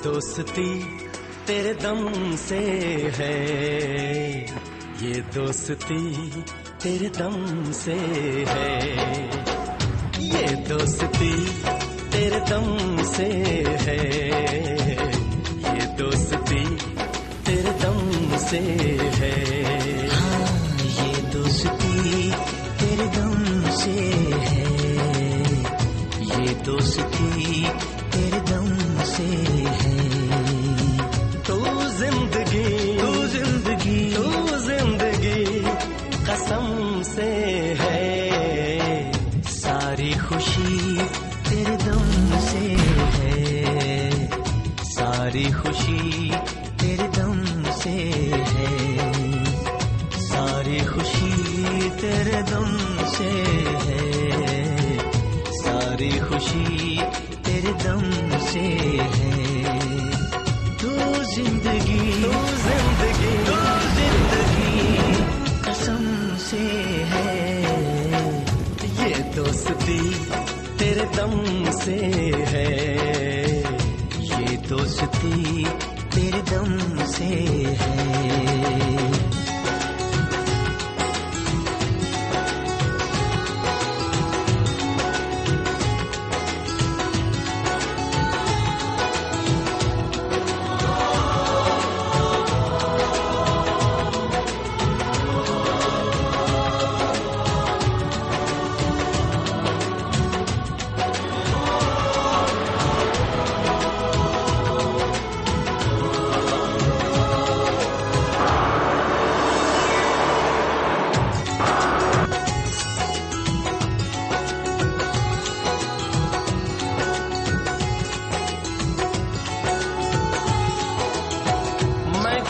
दोस्ती तेरे दम से है, ये दोस्ती तेरे दम से है, ये दोस्ती तेरे दम से है, ये दोस्ती तेरे दम से है। हाँ, ये दोस्ती तेरे दम से है, ये दोस्ती तेरे दम से है। तू जिंदगी तू जिंदगी तू जिंदगी कसम से है, सारी खुशी तेरे दम से है, सारी खुशी तेरे दम से है, सारी खुशी तेरे दम से है, सारी खुशी तेरे दम से है। तू जिंदगी तू जिंदगी तू जिंदगी कसम से है, ये दोस्ती तेरे दम से है, ये दोस्ती तेरे दम से है।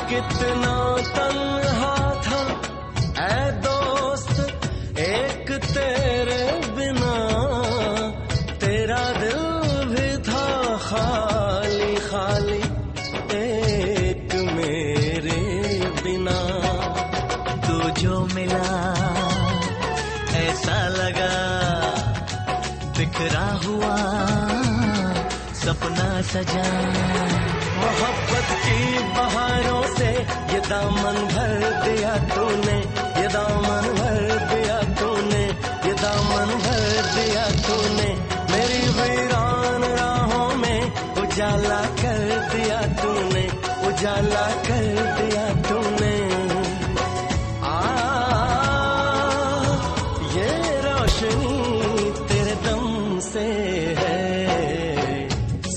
कितना तन्हा था ऐ दोस्त एक तेरे बिना, तेरा दिल भी था खाली खाली एक मेरे बिना। तू जो मिला ऐसा लगा बिखरा हुआ सपना सजा, मोहब्बत की बहारों से ये दामन भर दिया तूने, ये दामन भर दिया तूने, ये दामन भर दिया तूने, मेरी वीरान राहों में उजाला कर दिया तूने, उजाला कर दिया तूने। ये रोशनी तेरे दम से है,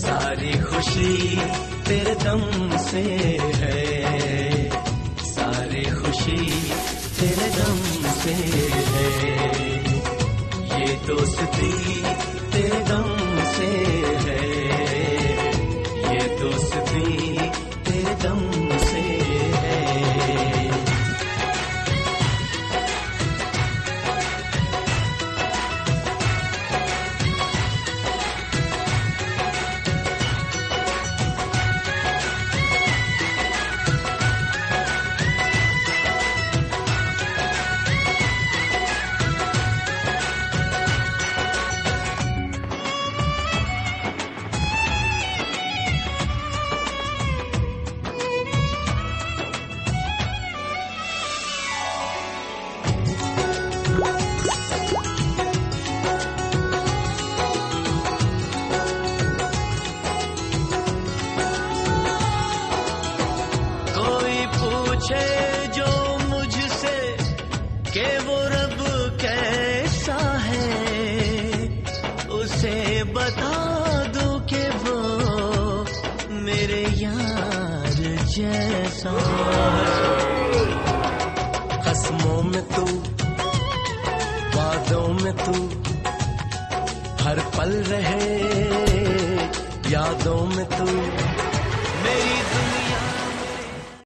सारी खुशी तेरे दम से है, सारी खुशी तेरे दम से है, ये दोस्ती तेरे दम से है, ये दोस्ती तेरे दम से है। जो मुझसे कि वो रब कैसा है, उसे बता दूं कि वो मेरे यार जैसा है। कसमों में तू, वादों में तू, हर पल रहे यादों में तू, मेरी